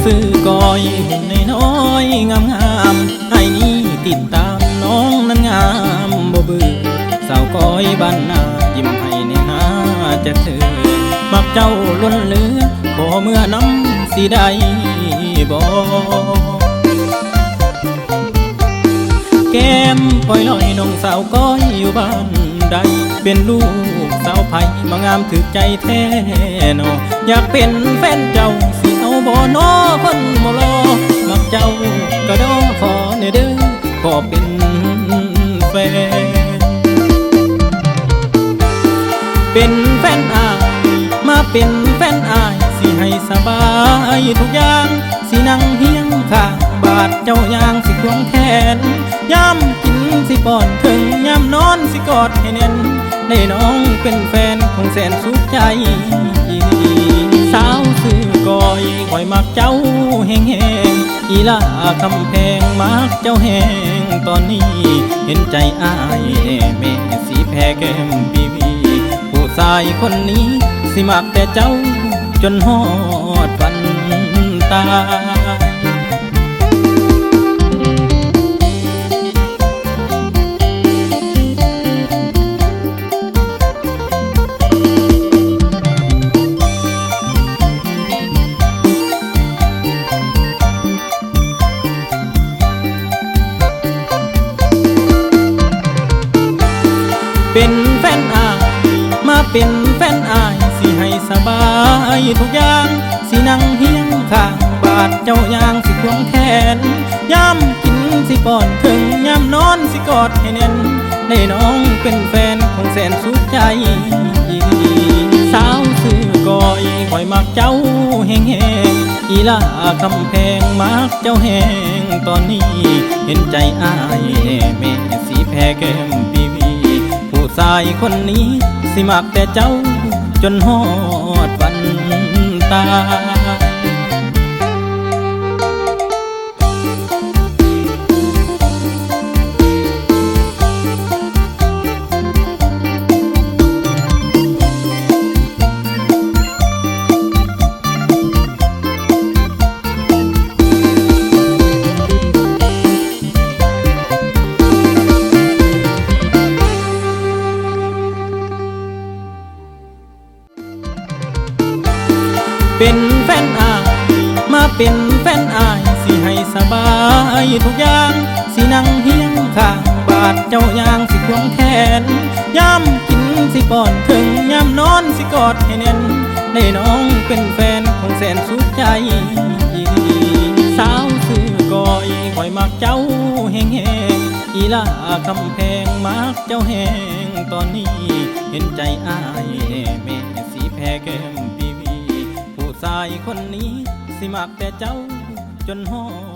ซื้อกอยหุ่นน้อยงามงามไอ้นี้ติดตามน้องนั้นงามบ่เบื่อสาวกอยบ้านนายิ้มให้ในหน้าจะเธอมักเจ้าล้นเหลือขอเมื่อน้ำสิได้บ่แก้มปล่อยลอยน้องสาวก้อยอยู่บ้านใดเป็นลูกสาวไผ่มางามถึกใจแท้นออยากเป็นแฟนเจ้าสิเอาบ่นอคนบ่รอมักเจ้ากระโดดขอเนเด้อขอเป็นแฟนเป็นแฟนอายมาเป็นแฟนอายสิให้สบายทุกอย่างสินั่งเฮียงข้างบาดเจ้ายางสิควงแขนย่ำกินสิป้อนถึงย่ำนอนสิกอดให้แน่นได้น้องเป็นแฟนคงแสนสุขใจสาวซื้อกอยคอยมักเจ้าแห้งแห้งอีลาคำแพงมักเจ้าแห้งตอนนี้เห็นใจอายแน่แม่สีแพ้แก้มบีบีผู้ชายคนนี้สิมักแต่เจ้าจนฮอดวันตายเป็นแฟนอายมาเป็นแฟนอายสิให้สบายทุกอย่างสินั่งเฮียงข้างบาดเจ้ายางสิควงแขนย่ำกินสิป้อนถึงย่ำนอนสิกอดให้แน่นได้น้องเป็นแฟนคงแสนสุขใจสาวซื้อกอยคอยมักเจ้าแห้งแห้งอีลาคำแพงมักเจ้าแห้งตอนนี้เห็นใจอายแน่แม่สีแพ้แก้มบีบีผู้ชายคนนี้สิมักแต่เจ้าจนฮอดวันตายเป็นแฟนอายมาเป็นแฟนอายสิให้สบายทุกอย่างสินั่งเฮียงข้างบาดเจ้ายางสิควงแขนย่ำกินสิป้อนถึงย่ำนอนสิกอดให้แน่นได้น้องเป็นแฟนคงแสนสุขใจสาวซื้อกอยคอยมักเจ้าแห้งแห้งอีลาคำแพงมักเจ้าแห้งตอนนี้เห็นใจอายแน่แม่สีแพ้แก้มชายคนนี้สิมักแต่เจ้าจนฮอด